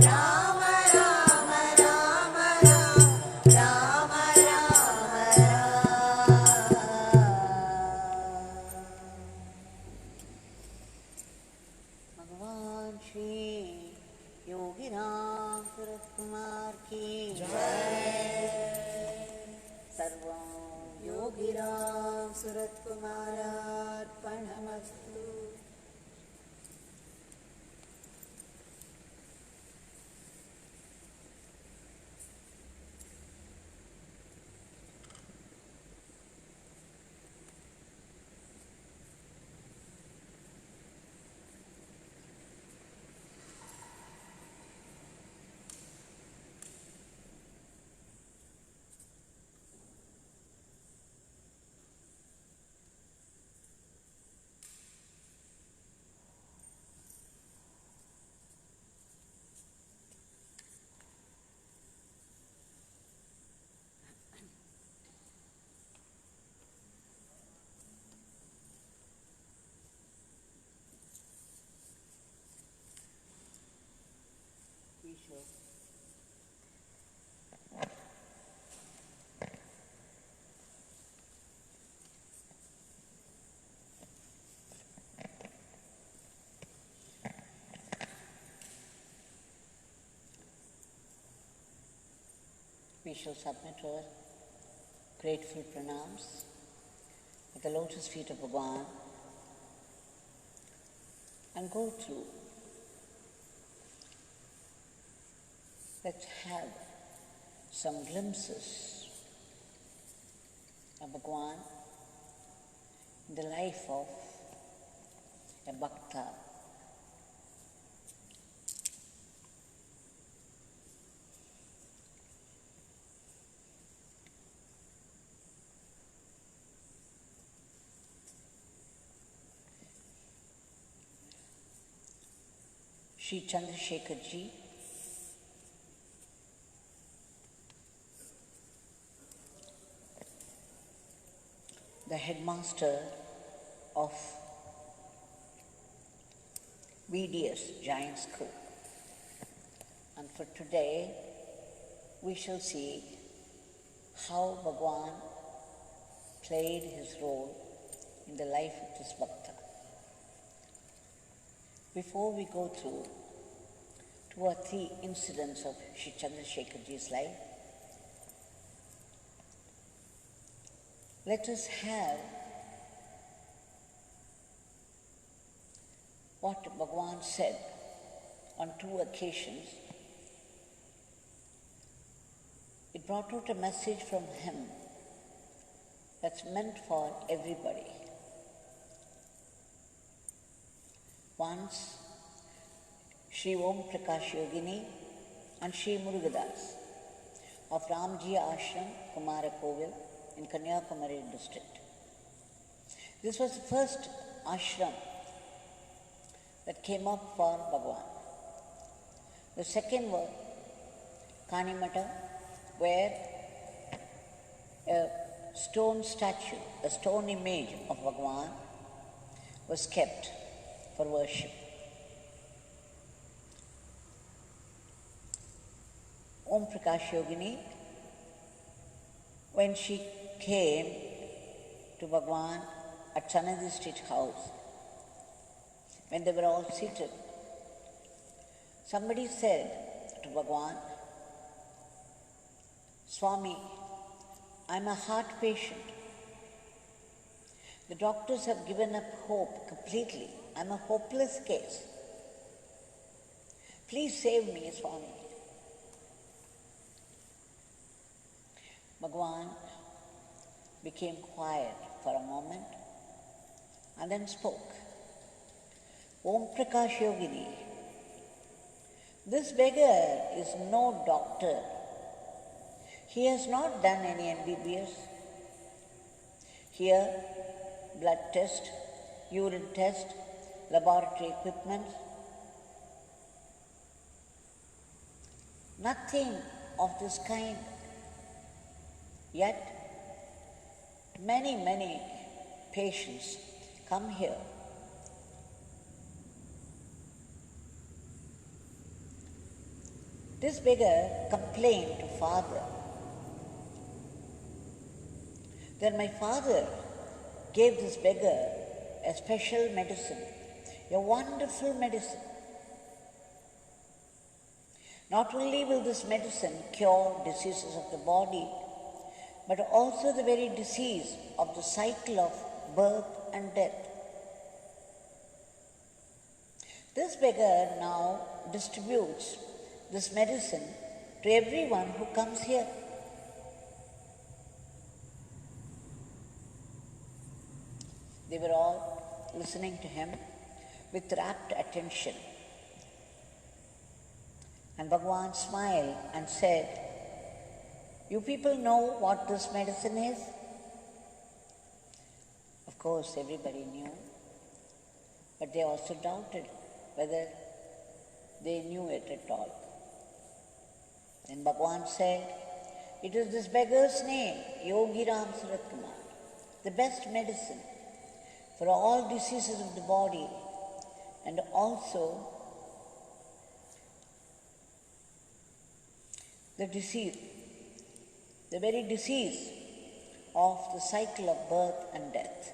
Rama Rama Rama Rama Rama Bhagwan Shri Yogi Ramsuratkumar ki Jai. Sarvam Yogi Ramsuratkumar Arpanamastu. We shall submit our grateful pranams at the lotus feet of Bhagwan and go through. Let's have some glimpses of Bhagwan in the life of a bhakta. Shri Chandrasekar ji, the headmaster of VDS Giant School. And for today, we shall see how Bhagwan played his role in the life of this bhakta. Before we go through 2 or 3 incidents of Shri Chandrasekar ji's life, let us have what Bhagwan said on 2 occasions. It brought out a message from him that's meant for everybody. Once, Shri Om Prakash Yogini and Shri Murugadas of Ramji Ashram Kumara Kovil in Kanyakumari district. This was the first ashram that came up for Bhagwan. The second was Kanimata, where a stone statue, a stone image of Bhagwan was kept for worship. Om Prakash Yogini, when she came to Bhagwan at Chanadi Street House, when they were all seated, somebody said to Bhagwan, Swami, I'm a heart patient. The doctors have given up hope completely. I'm a hopeless case. Please save me, Swami. Bhagwan became quiet for a moment and then spoke. Om Prakash Yogini, this beggar is no doctor. He has not done any MBBS. Here, blood test, urine test, laboratory equipment. Nothing of this kind. Yet, many patients come here. This beggar complained to father. Then my father gave this beggar a special medicine, a wonderful medicine. Not only will this medicine cure diseases of the body, but also the very disease of the cycle of birth and death. This beggar now distributes this medicine to everyone who comes here. They were all listening to him with rapt attention. And Bhagwan smiled and said, "You people know what this medicine is?" Of course, everybody knew, but they also doubted whether they knew it at all. Then Bhagwan said, "It is this beggar's name, Yogi Ramsuratkumar, the best medicine for all diseases of the body and also the very disease of the cycle of birth and death."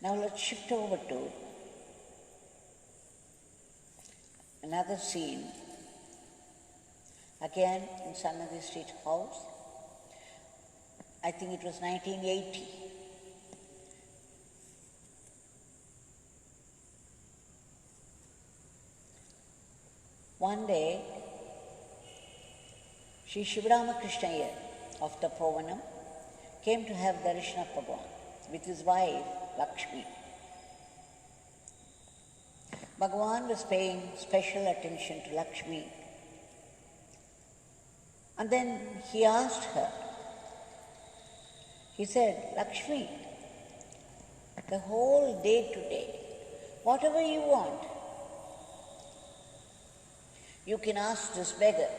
Now let's shift over to another scene, again in Sannadi Street House. I think it was 1980. One day, Sri Shivaramakrishna of Tapovanam came to have darshan of Bhagwan with his wife Lakshmi. Bhagwan was paying special attention to Lakshmi. And then he asked her, he said, "Lakshmi, the whole day today, whatever you want, you can ask this beggar.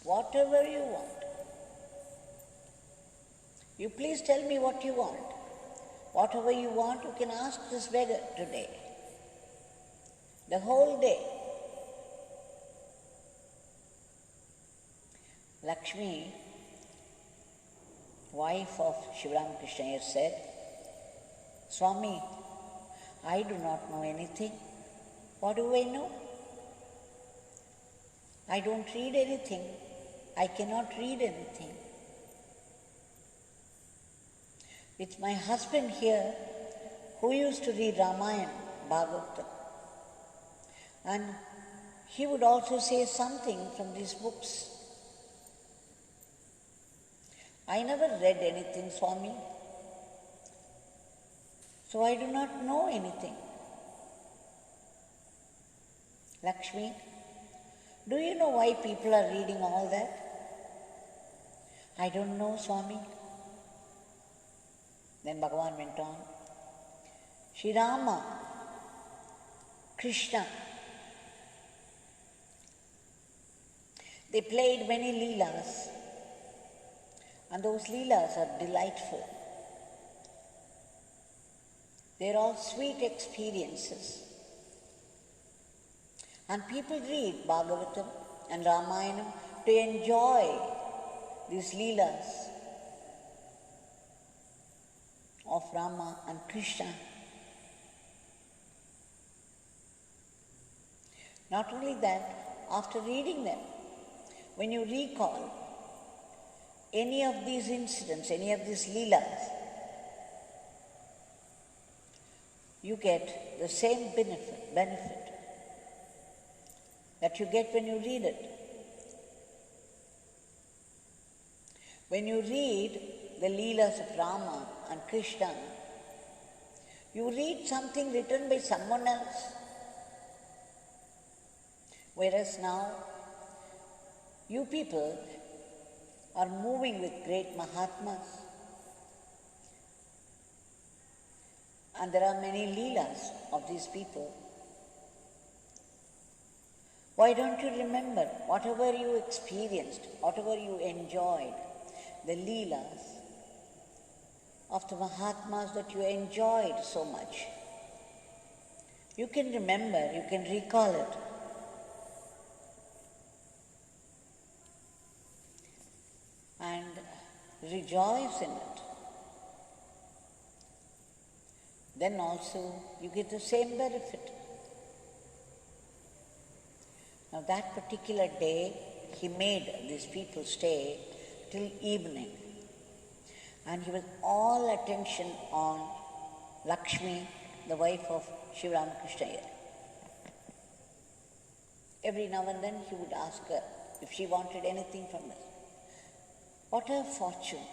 Whatever you want. You please tell me what you want. Whatever you want, you can ask this beggar today. The whole day." Lakshmi, wife of Shivaramakrishna, said, "Swami, I do not know anything. What do I know? I don't read anything. I cannot read anything. It's my husband here who used to read Ramayana, Bhagavatam. And he would also say something from these books. I never read anything, Swami. So I do not know anything." Lakshmi, do you know why people are reading all that? I don't know, Swami. Then Bhagavan went on. Sri Rama, Krishna, they played many leelas, and those leelas are delightful. They're all sweet experiences. And people read Bhagavatam and Ramayana to enjoy these leelas of Rama and Krishna. Not only that, after reading them, when you recall any of these incidents, any of these leelas, you get the same benefit that you get when you read it. When you read the leelas of Rama and Krishna, you read something written by someone else. Whereas now, you people are moving with great Mahatmas. And there are many leelas of these people. Why don't you remember whatever you experienced, whatever you enjoyed, the leelas of the Mahatmas that you enjoyed so much? You can remember, you can recall it. And rejoice in it. Then also you get the same benefit. Now that particular day, he made these people stay till evening. And he was all attention on Lakshmi, the wife of Sri Ramakrishna. Every now and then he would ask her if she wanted anything from us. What a fortune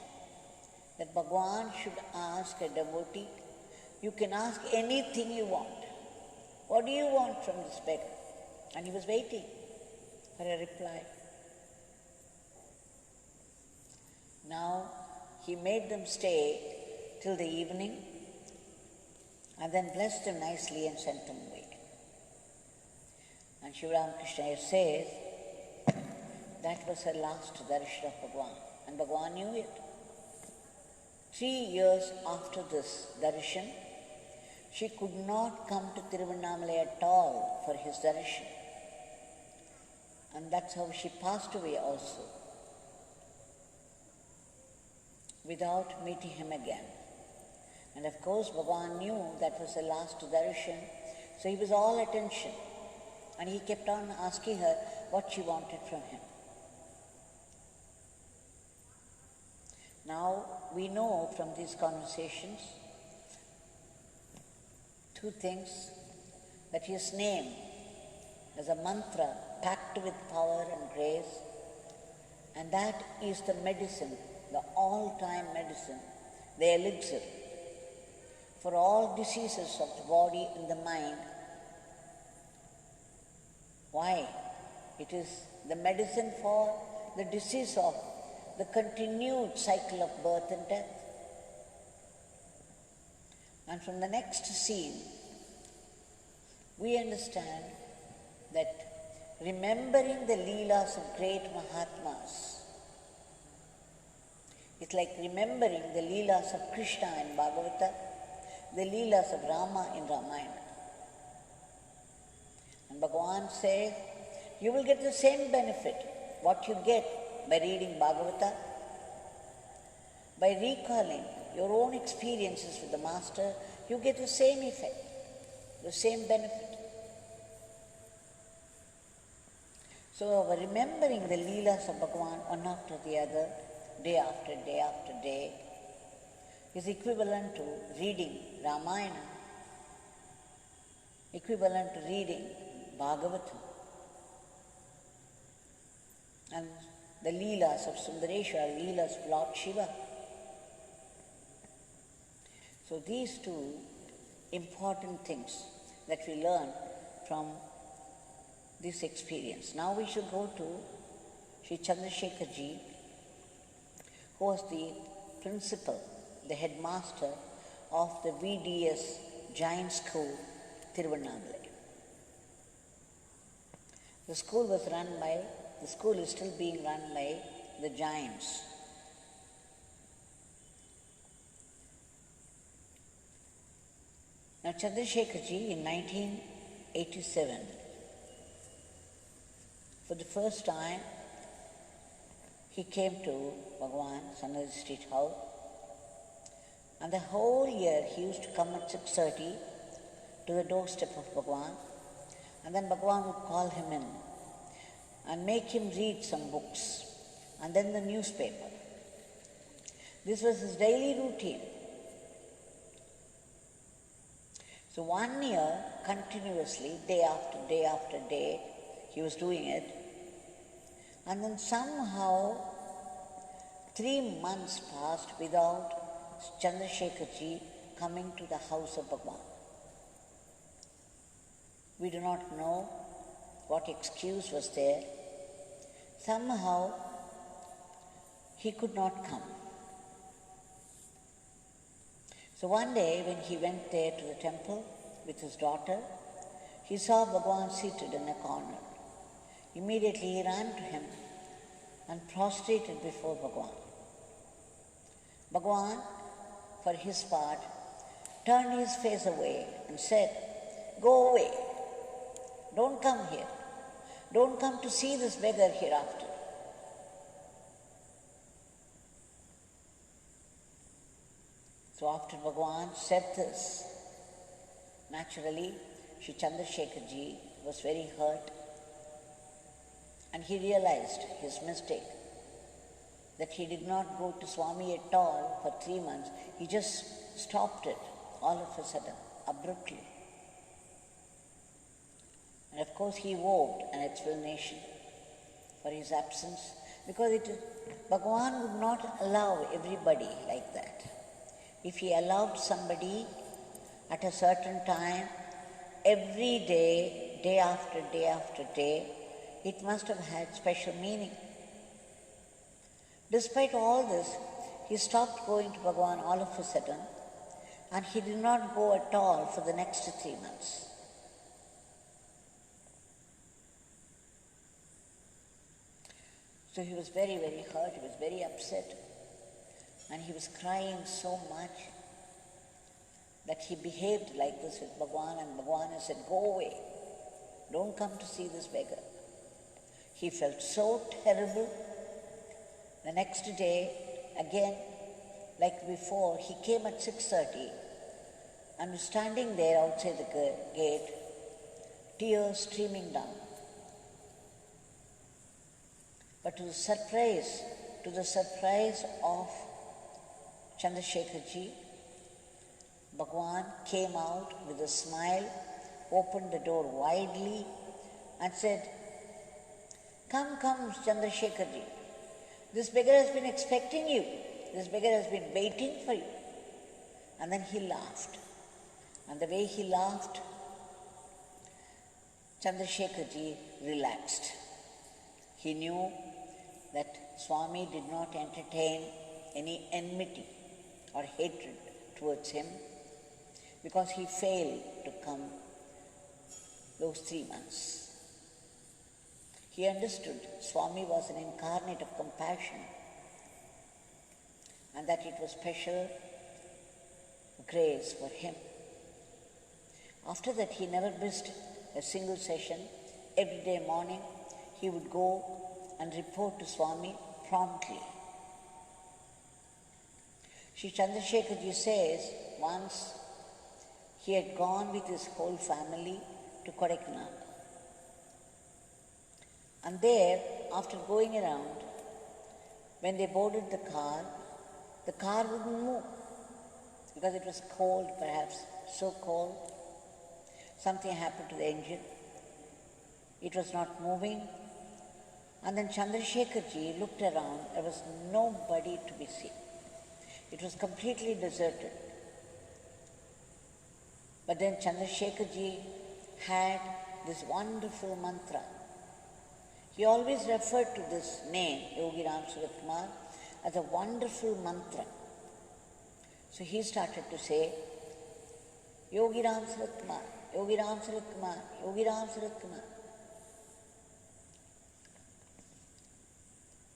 that Bhagwan should ask a devotee, you can ask anything you want. What do you want from this beggar? And he was waiting for a reply. Now he made them stay till the evening and then blessed them nicely and sent them away. And Sri Ramakrishna says that was her last darshan of Bhagwan, and Bhagwan knew it. 3 years after this darshan, she could not come to Thiruvanamalai at all for his darshan. And that's how she passed away also, without meeting him again. And of course, Bhagwan knew that was the last darshan, so he was all attention. And he kept on asking her what she wanted from him. Now, we know from these conversations 2 things, that his name is a mantra packed with power and grace, and that is the medicine, the all-time medicine, the elixir for all diseases of the body and the mind. Why? It is the medicine for the disease of the continued cycle of birth and death. And from the next scene, we understand that remembering the Leelas of great Mahatmas is like remembering the Leelas of Krishna in Bhagavata, the Leelas of Rama in Ramayana. And Bhagavan says, you will get the same benefit, what you get by reading Bhagavata, by recalling your own experiences with the Master, you get the same effect, the same benefit. So our remembering the Leelas of Bhagavan one after the other, day after day after day, is equivalent to reading Ramayana, equivalent to reading Bhagavatam. And the Leelas of Sundareshwara, Leelas of Lord Shiva. So these 2 important things that we learn from this experience. Now we should go to Sri Chandrasekar ji, who was the principal, the headmaster of the VDS Giant School, Thiruvanamalai. The school is still being run by the Giants. Now Chandrasekar ji in 1987, for the first time, he came to Bhagwan, Sanadi Street House, and the whole year he used to come at 6:30 to the doorstep of Bhagwan, and then Bhagwan would call him in and make him read some books, and then the newspaper. This was his daily routine. So 1 year, continuously, day after day after day, he was doing it. And then somehow, 3 months passed without Chandrasekar ji coming to the house of Bhagwan. We do not know what excuse was there. Somehow, he could not come. So one day when he went there to the temple with his daughter, he saw Bhagwan seated in a corner. Immediately he ran to him and prostrated before Bhagwan. Bhagwan, for his part, turned his face away and said, go away. Don't come here. Don't come to see this beggar hereafter. So after Bhagwan said this, naturally, Shri Chandrasekar ji was very hurt, and he realized his mistake, that he did not go to Swami at all for 3 months. He just stopped it all of a sudden, abruptly. And of course he vowed an explanation for his absence, because Bhagwan would not allow everybody like that. If he allowed somebody at a certain time, every day, day after day after day, it must have had special meaning. Despite all this, he stopped going to Bhagwan all of a sudden, and he did not go at all for the next 3 months. So he was very, very hurt, he was very upset, and he was crying so much that he behaved like this with Bhagwan, and Bhagwan has said, go away, don't come to see this beggar. He felt so terrible. The next day, again, like before, he came at 6:30 and was standing there outside the gate, tears streaming down. But to the surprise of Chandrasekar ji, Bhagwan came out with a smile, opened the door widely and said, come, Chandrasekar ji. This beggar has been expecting you. This beggar has been waiting for you. And then he laughed. And the way he laughed, Chandrasekar ji relaxed. He knew that Swami did not entertain any enmity or hatred towards him, because he failed to come those 3 months. He understood Swami was an incarnate of compassion, and that it was special grace for him. After that, he never missed a single session. Every day morning, he would go and report to Swami promptly. Shri Chandrasekar ji says once he had gone with his whole family to Kodaikanal. And there, after going around, when they boarded the car wouldn't move because it was cold, perhaps so cold. Something happened to the engine. It was not moving. And then Chandrasekar ji looked around. There was nobody to be seen. It was completely deserted. But then Chandrasekar ji had this wonderful mantra. He always referred to this name, Yogi Ramsuratkumar, as a wonderful mantra. So he started to say, Yogi Ramsuratkumar, Yogi Ramsuratkumar, Yogi Ramsuratkumar.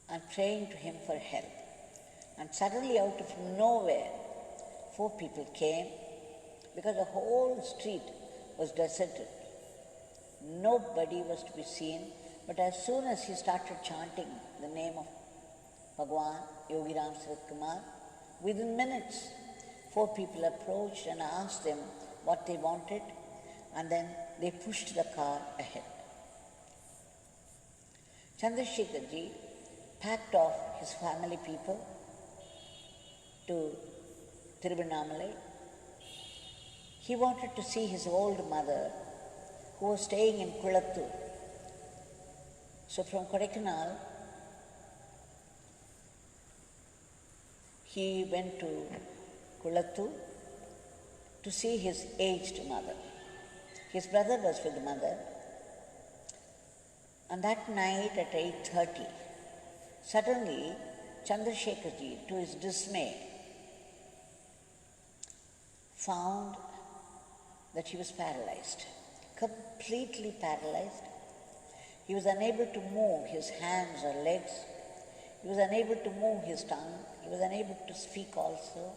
And praying to him for help. And suddenly out of nowhere, 4 people came, because the whole street was deserted. Nobody was to be seen, but as soon as he started chanting the name of Bhagwan Yogi Ramsuratkumar, within minutes, 4 people approached and asked them what they wanted, and then they pushed the car ahead. Chandrasekar ji packed off his family people to Thiruvanamalai. He wanted to see his old mother, who was staying in Kulattur. So from Kodaikanal, he went to Kulattur to see his aged mother. His brother was with the mother. And that night at 8:30, suddenly Chandrasekar ji, to his dismay, found that he was paralyzed, completely paralyzed. He was unable to move his hands or legs. He was unable to move his tongue. He was unable to speak also.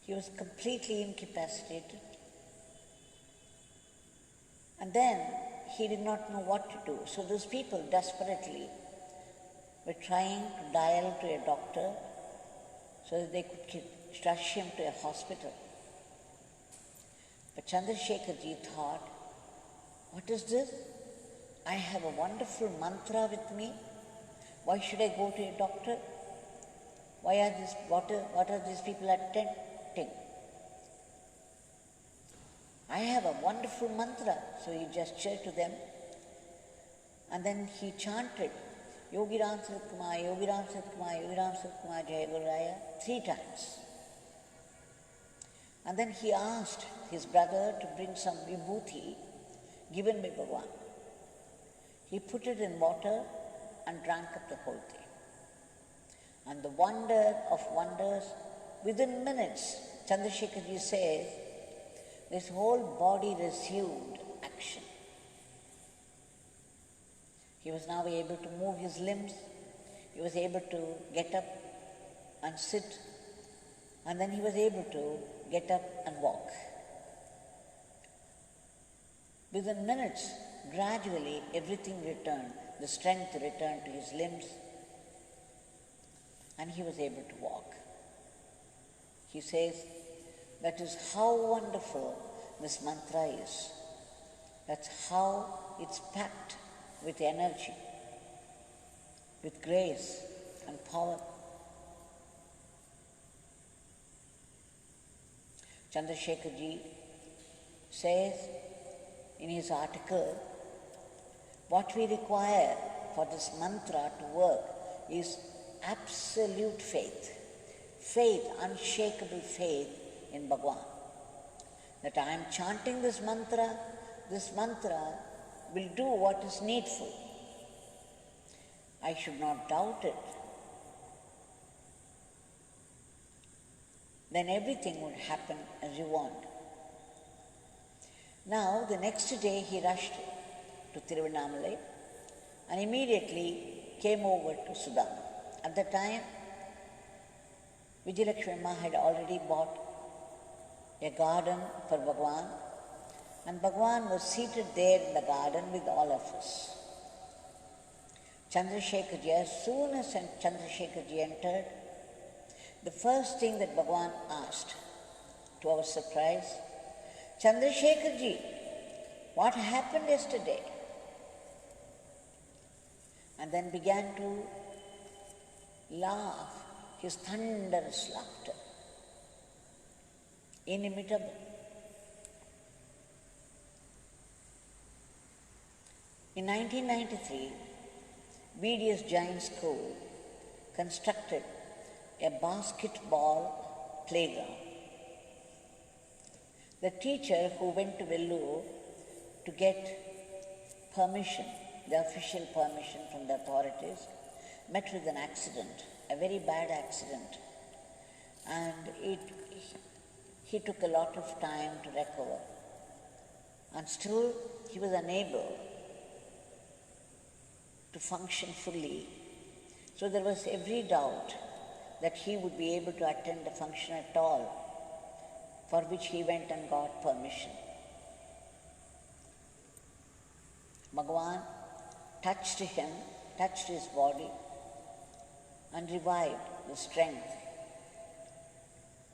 He was completely incapacitated. And then he did not know what to do. So those people desperately were trying to dial to a doctor so that they could rush him to a hospital. But Chandrasekar ji thought, what is this? I have a wonderful mantra with me. Why should I go to a doctor? What are these people attempting? I have a wonderful mantra. So he gestured to them and then he chanted Yogi Ramsuratkumar, Yogi Ramsuratkumar, Yogi Ramsuratkumar, Jaya Guru Raya 3 times. And then he asked his brother to bring some vibhuti given by Bhagwan. He put it in water and drank up the whole thing. And the wonder of wonders, within minutes, Chandrasekar ji says, his whole body resumed action. He was now able to move his limbs, he was able to get up and sit, and then he was able to get up and walk. Within minutes, gradually everything returned, the strength returned to his limbs, and he was able to walk. He says, that is how wonderful this mantra is. That's how it's packed with energy, with grace and power. Chandrasekar ji says in his article, what we require for this mantra to work is absolute faith. Faith, unshakable faith in Bhagwan. That I am chanting this mantra will do what is needful. I should not doubt it. Then everything would happen as you want. Now, the next day he rushed to Thiruvanamalai and immediately came over to Sudan. At the time, Vijayalakshmi Amma had already bought a garden for Bhagwan, and Bhagwan was seated there in the garden with all of us. Chandrasekar ji, as soon as Chandrasekar ji entered, the first thing that Bhagwan asked, to our surprise, Chandrasekar ji, what happened yesterday? And then began to laugh, his thunderous laughter, inimitable. In 1993, BDS Jain School constructed a basketball playground. The teacher who went to Vellore to get permission, the official permission from the authorities, met with an accident, a very bad accident, and he took a lot of time to recover, and still he was unable to function fully. So there was every doubt that he would be able to attend the function at all, for which he went and got permission. Bhagwan touched him, touched his body, and revived the strength.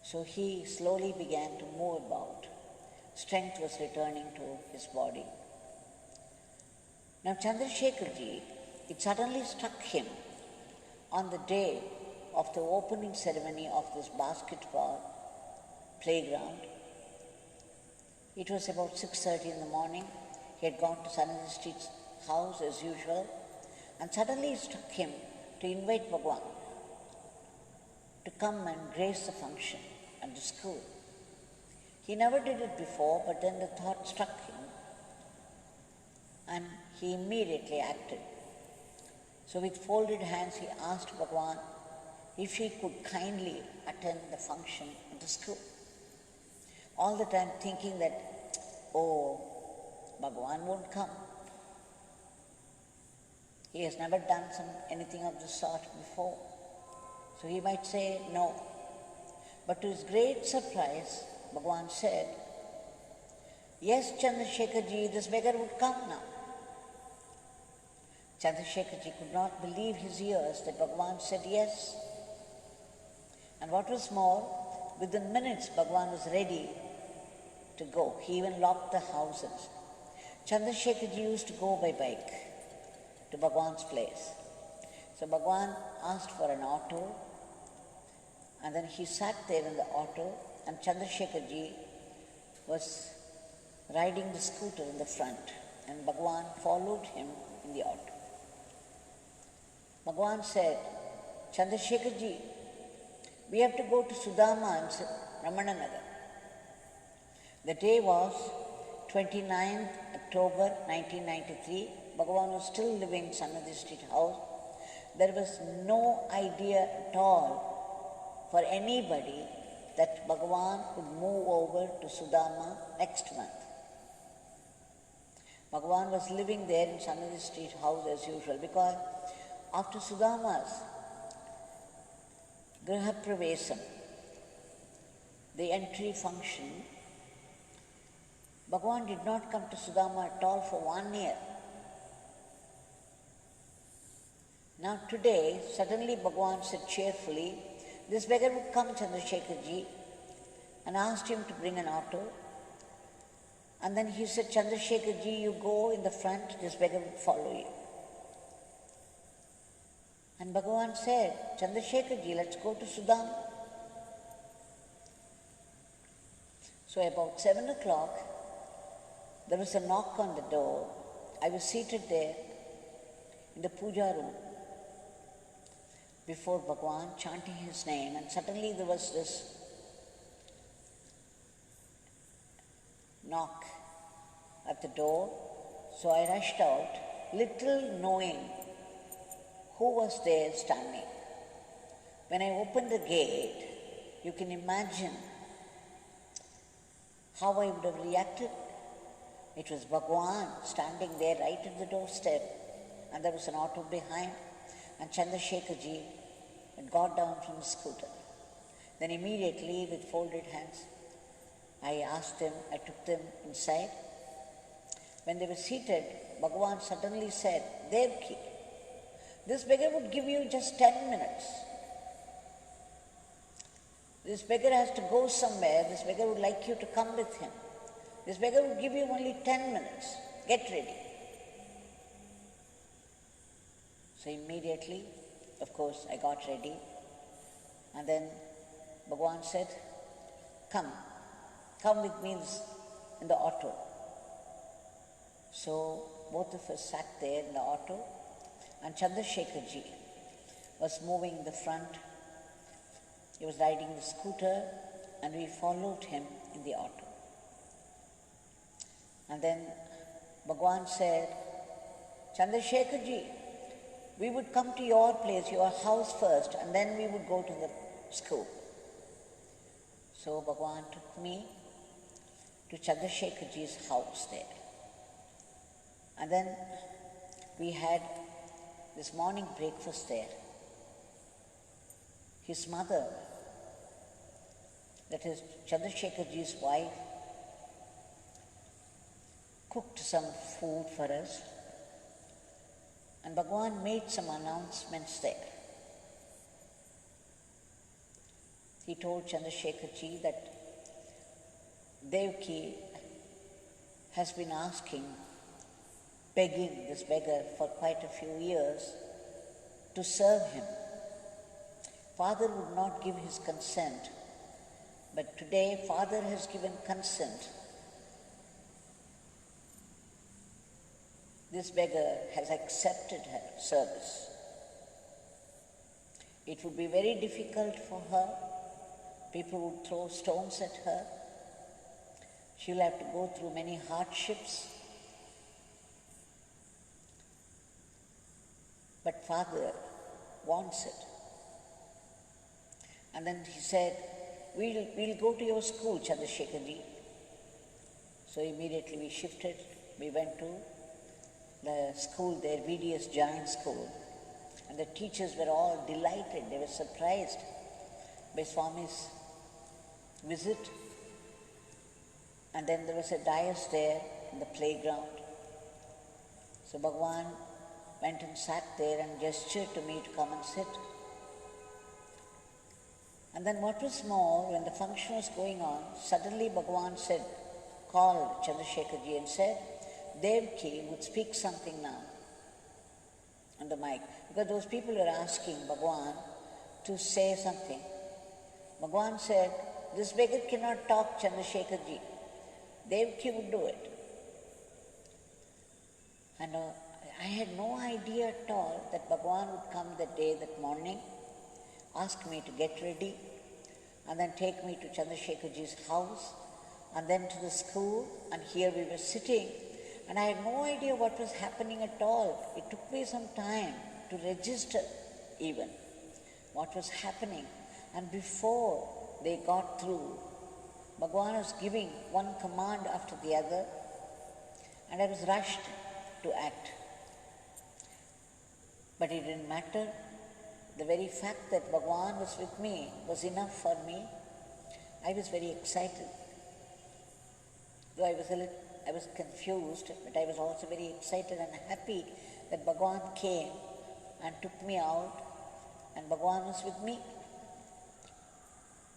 So he slowly began to move about. Strength was returning to his body. Now Chandrasekar ji, it suddenly struck him on the day of the opening ceremony of this basketball playground. It was about 6:30 in the morning. He had gone to Sananda Street's house as usual, and suddenly it struck him to invite Bhagwan to come and grace the function at the school. He never did it before, but then the thought struck him and he immediately acted. So with folded hands he asked Bhagwan if he could kindly attend the function at the school. All the time thinking that, oh, Bhagwan won't come. He has never done anything of this sort before. So he might say no. But to his great surprise, Bhagwan said, Yes, Chandrasekar-ji, this beggar would come now. Chandrasekar-ji could not believe his ears that Bhagwan said yes. And what was more, within minutes Bhagwan was ready to go. He even locked the houses. Chandrasekar-ji used to go by bike to Bhagwan's place. So Bhagwan asked for an auto, and then he sat there in the auto, and Chandrasekar-ji was riding the scooter in the front, and Bhagwan followed him in the auto. Bhagwan said, Chandrasekar-ji, we have to go to Sudama and Ramananagar. The day was 29th October 1993. Bhagwan was still living in Sannadi Street House. There was no idea at all for anybody that Bhagwan would move over to Sudama next month. Bhagwan was living there in Sannadi Street House as usual, because after Sudama's Griha Pravesam, the entry function, Bhagwan did not come to Sudama at all for 1 year. Now today, suddenly Bhagwan said cheerfully, this beggar would come, Chandrasekar-ji, and asked him to bring an auto. And then he said, Chandrasekar-ji, you go in the front, this beggar would follow you. And Bhagwan said, Chandrasekar-ji, let's go to Sudama. So about 7 o'clock, there was a knock on the door. I was seated there in the puja room before Bhagwan, chanting his name, and suddenly there was this knock at the door. So I rushed out, little knowing who was there standing. When I opened the gate, you can imagine how I would have reacted. It was Bhagwan standing there right at the doorstep, and there was an auto behind, and Chandrasekar-ji had got down from the scooter. Then immediately, with folded hands, I took them inside. When they were seated, Bhagwan suddenly said, Devaki, this beggar would give you just 10 minutes. This beggar has to go somewhere. This beggar would like you to come with him. This beggar would give you only 10 minutes. Get ready. So immediately, of course, I got ready. And then Bhagwan said, come with me in the auto. So both of us sat there in the auto, and Chandrasekar-ji was moving in the front. He was riding the scooter, and we followed him in the auto. And then Bhagwan said, Chandrasekar-ji, we would come to your place, your house first, and then we would go to the school. So Bhagwan took me to Chandrasekar-ji's house there. And then we had this morning breakfast there. His mother, that is Chandrasekar-ji's wife, cooked some food for us, and Bhagwan made some announcements there. He told Chandrasekar-ji that Devaki has been begging this beggar for quite a few years to serve him. Father would not give his consent, but today Father has given consent. This beggar has accepted her service. It would be very difficult for her. People would throw stones at her. She will have to go through many hardships. But Father wants it. And then he said, we'll go to your school, Chandrasekar-ji. So immediately we shifted. We went to the school there, VDS Giant School. And the teachers were all delighted. They were surprised by Swami's visit. And then there was a dais there in the playground. So Bhagwan went and sat there and gestured to me to come and sit. And then what was more, when the function was going on, suddenly Bhagwan said, called Chandrasekar and said, Devaki would speak something now on the mic. Because those people were asking Bhagwan to say something. Bhagwan said, this beggar cannot talk, Chandrasekar ji. Devaki would do it. And I had no idea at all that Bhagwan would come that day, that morning, ask me to get ready, and then take me to Chandrasekar ji's house, and then to the school, and here we were sitting, and I had no idea what was happening at all. It took me some time to register even what was happening. And before they got through, Bhagwan was giving one command after the other, and I was rushed to act. But it didn't matter. The very fact that Bhagwan was with me was enough for me. I was very excited. Though I was confused, but I was also very excited and happy that Bhagwan came and took me out, and Bhagwan was with me.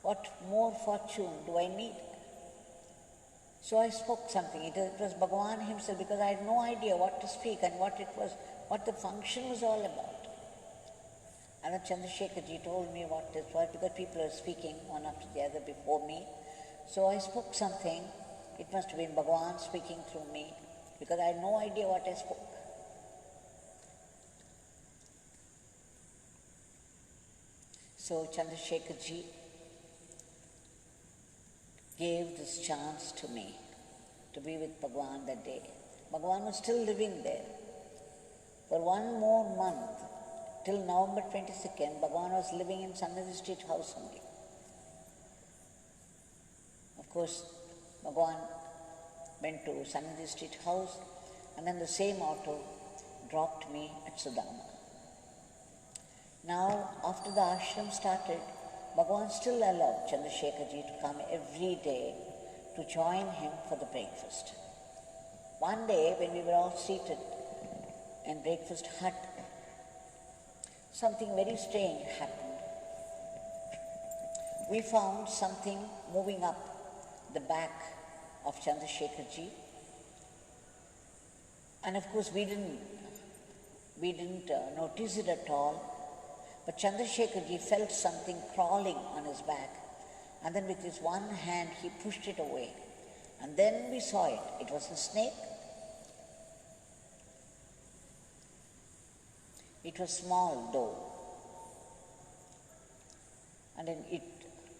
What more fortune do I need? So I spoke something. It was Bhagwan himself, because I had no idea what to speak and what it was, what the function was all about. And then Chandrasekar ji told me what it was, because people were speaking one after the other before me. So I spoke something. It must have been Bhagwan speaking through me, because I had no idea what I spoke. So Chandrasekar ji gave this chance to me to be with Bhagwan that day. Bhagwan was still living there. For one more month, till November 22nd, Bhagwan was living in Sannadi Street house only. Of course, Bhagwan went to Sannadi Street house, and then the same auto dropped me at Sudama. Now, after the ashram started, Bhagwan still allowed Chandrasekar ji to come every day to join him for the breakfast. One day, when we were all seated in breakfast hut, something very strange happened. We found something moving up the back of Chandrasekar ji, and of course we didn't notice it at all. But Chandrasekar ji felt something crawling on his back, and then with his one hand he pushed it away. And then we saw it. It was a snake. It was small though. And then it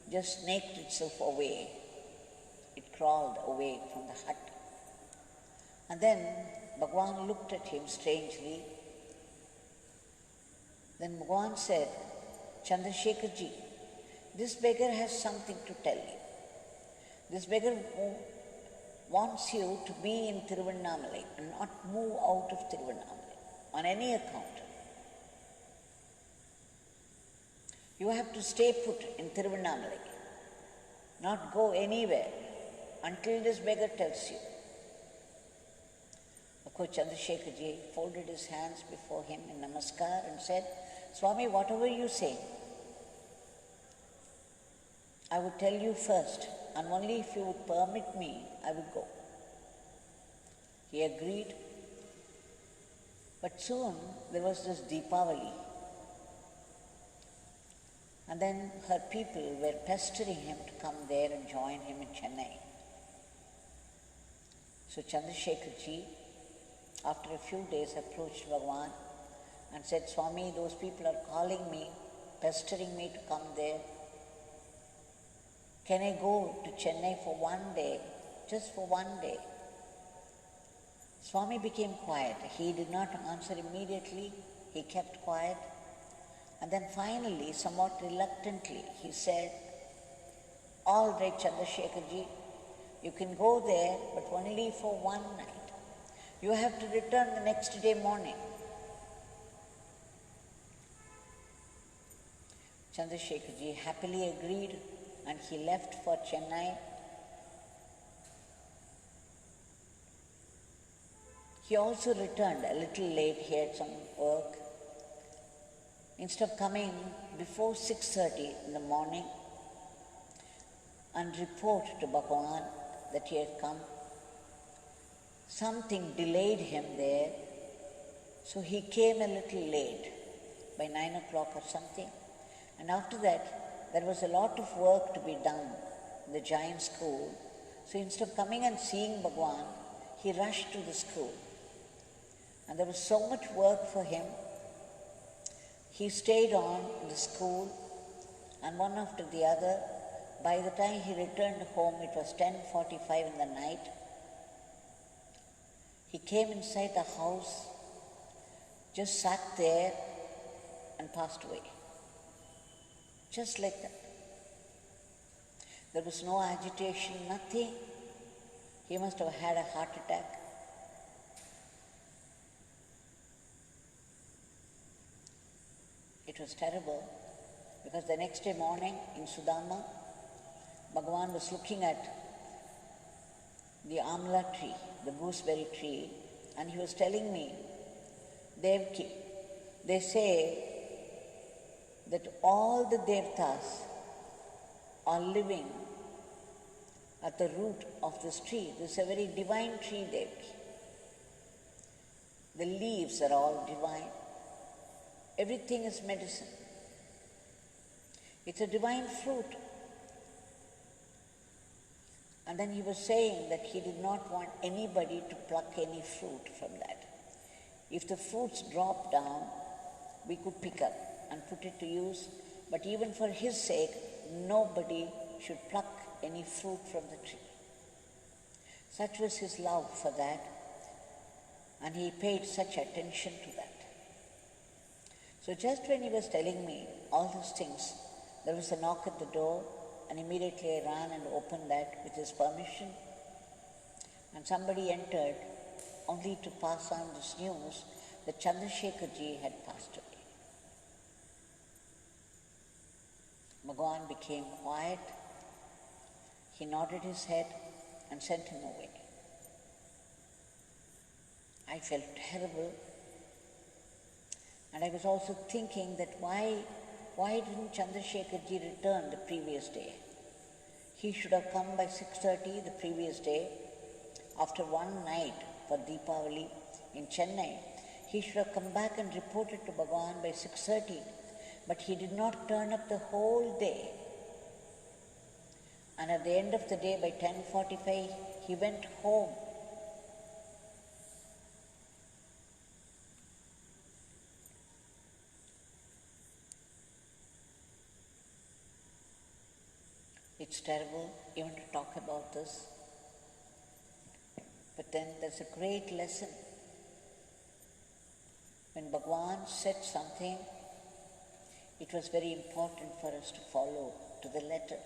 just snaked itself away. It crawled away from the hut. And then Bhagwan looked at him strangely. Then Bhagwan said, Chandrasekar ji, this beggar has something to tell you. This beggar wants you to be in Thiruvanamalai and not move out of Thiruvanamalai on any account. You have to stay put in Thiruvanamalai, not go anywhere until this beggar tells you. Of course, Chandrasekar ji folded his hands before him in namaskar and said, Swami, whatever you say, I would tell you first, and only if you would permit me, I would go. He agreed. But soon there was this Deepavali. And then her people were pestering him to come there and join him in Chennai. So Chandrasekar ji, after a few days, approached Bhagwan and said, Swami, those people are calling me, pestering me to come there. Can I go to Chennai for one day, just for one day? Swami became quiet. He did not answer immediately. He kept quiet. And then finally, somewhat reluctantly, he said, all right, Chandrasekar ji, you can go there, but only for one night. You have to return the next day morning. Chandrasekar ji happily agreed, and he left for Chennai. He also returned a little late. He had some work. Instead of coming before 6:30 in the morning and report to Bhagwan that he had come, something delayed him there, so he came a little late, by 9 o'clock or something. And after that, there was a lot of work to be done in the giant school. So instead of coming and seeing Bhagwan, he rushed to the school. And there was so much work for him. He stayed on in the school, and one after the other. By the time he returned home, it was 10:45 in the night. He came inside the house, just sat there and passed away. Just like that. There was no agitation, nothing. He must have had a heart attack. It was terrible, because the next day morning in Sudama, Bhagwan was looking at the amla tree, the gooseberry tree, and he was telling me, Devaki, they say that all the devtas are living at the root of this tree. This is a very divine tree, Devaki. The leaves are all divine. Everything is medicine. It's a divine fruit. And then he was saying that he did not want anybody to pluck any fruit from that. If the fruits drop down, we could pick up and put it to use, but even for his sake, nobody should pluck any fruit from the tree. Such was his love for that, and he paid such attention to that. So just when he was telling me all these things, there was a knock at the door, and immediately I ran and opened that with his permission. And somebody entered only to pass on this news that Chandrasekar ji had passed away. Bhagwan became quiet. He nodded his head and sent him away. I felt terrible. And I was also thinking that why didn't Chandrasekar ji return the previous day? He should have come by 6:30 the previous day. After one night for Deepavali in Chennai, he should have come back and reported to Bhagwan by 6:30. But he did not turn up the whole day. And at the end of the day, by 10:45, he went home. It's terrible even to talk about this. But then there's a great lesson. When Bhagwan said something, it was very important for us to follow to the letter.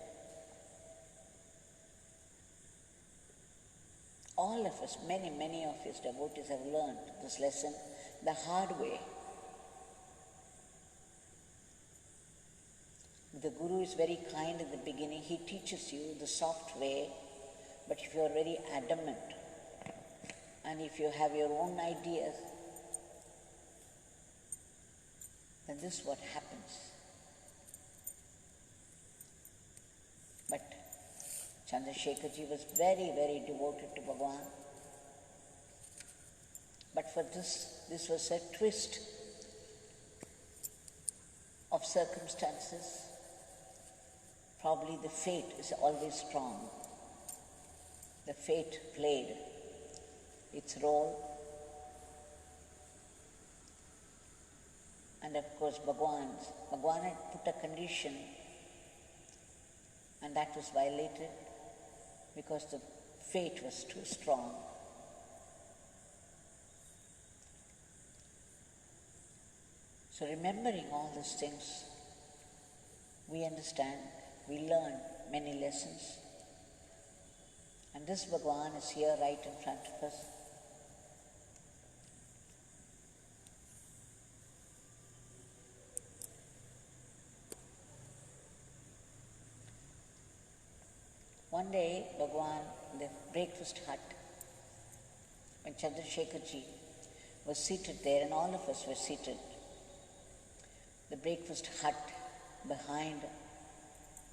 All of us, many of his devotees have learned this lesson the hard way. The Guru is very kind in the beginning. He teaches you the soft way, but if you are very adamant and if you have your own ideas, then this is what happens. But Chandrasekar ji was very devoted to Bhagwan. But for this was a twist of circumstances. Probably the fate is always strong. The fate played its role. And of course Bhagwan had put a condition, and that was violated because the fate was too strong. So remembering all these things, we understand, we learn many lessons. And this Bhagwan is here right in front of us. One day, Bhagwan, in the breakfast hut, when Chandrasekar was seated there and all of us were seated, the breakfast hut behind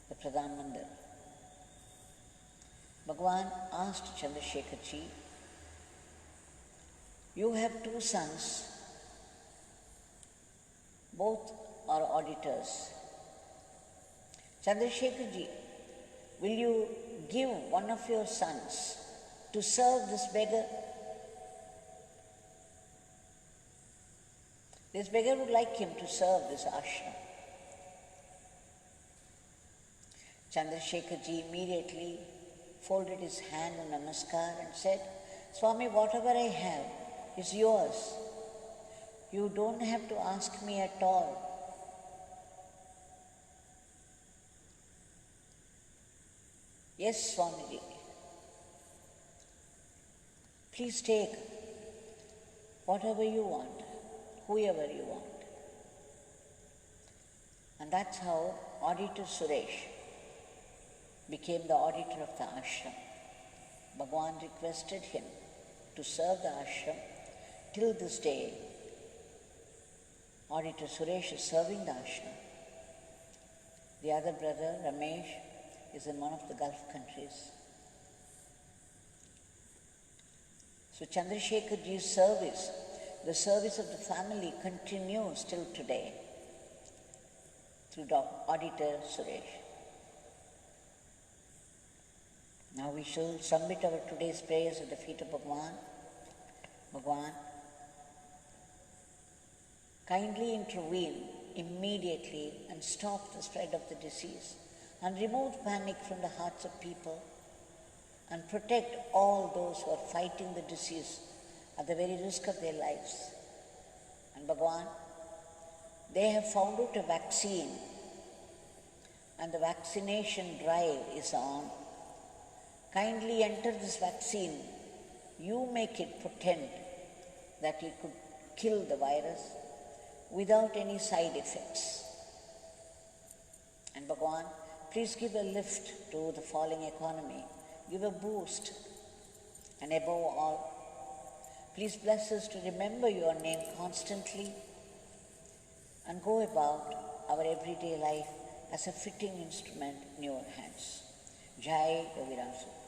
the Pradhan Mandir, Bhagwan asked Chandrasekar, you have two sons, both are auditors. Chandrasekar, will you give one of your sons to serve this beggar? This beggar would like him to serve this ashram. Chandrasekar immediately folded his hand in namaskar and said, Swami, whatever I have is yours. You don't have to ask me at all. Yes, Swamiji. Please take whatever you want, whoever you want. And that's how Auditor Suresh became the auditor of the ashram. Bhagwan requested him to serve the ashram. Till this day, Auditor Suresh is serving the ashram. The other brother, Ramesh, is in one of the Gulf countries. So Chandrasekar service, the service of the family continues till today through Auditor Suresh. Now we shall submit our today's prayers at the feet of Bhagwan. Bhagwan, kindly intervene immediately and stop the spread of the disease and remove panic from the hearts of people and protect all those who are fighting the disease at the very risk of their lives. And Bhagwan, they have found out a vaccine and the vaccination drive is on. Kindly enter this vaccine. You make it potent that it could kill the virus without any side effects. And Bhagwan, please give a lift to the falling economy. Give a boost. And above all, please bless us to remember your name constantly and go about our everyday life as a fitting instrument in your hands. Jai Yogi Ramsuratkumar.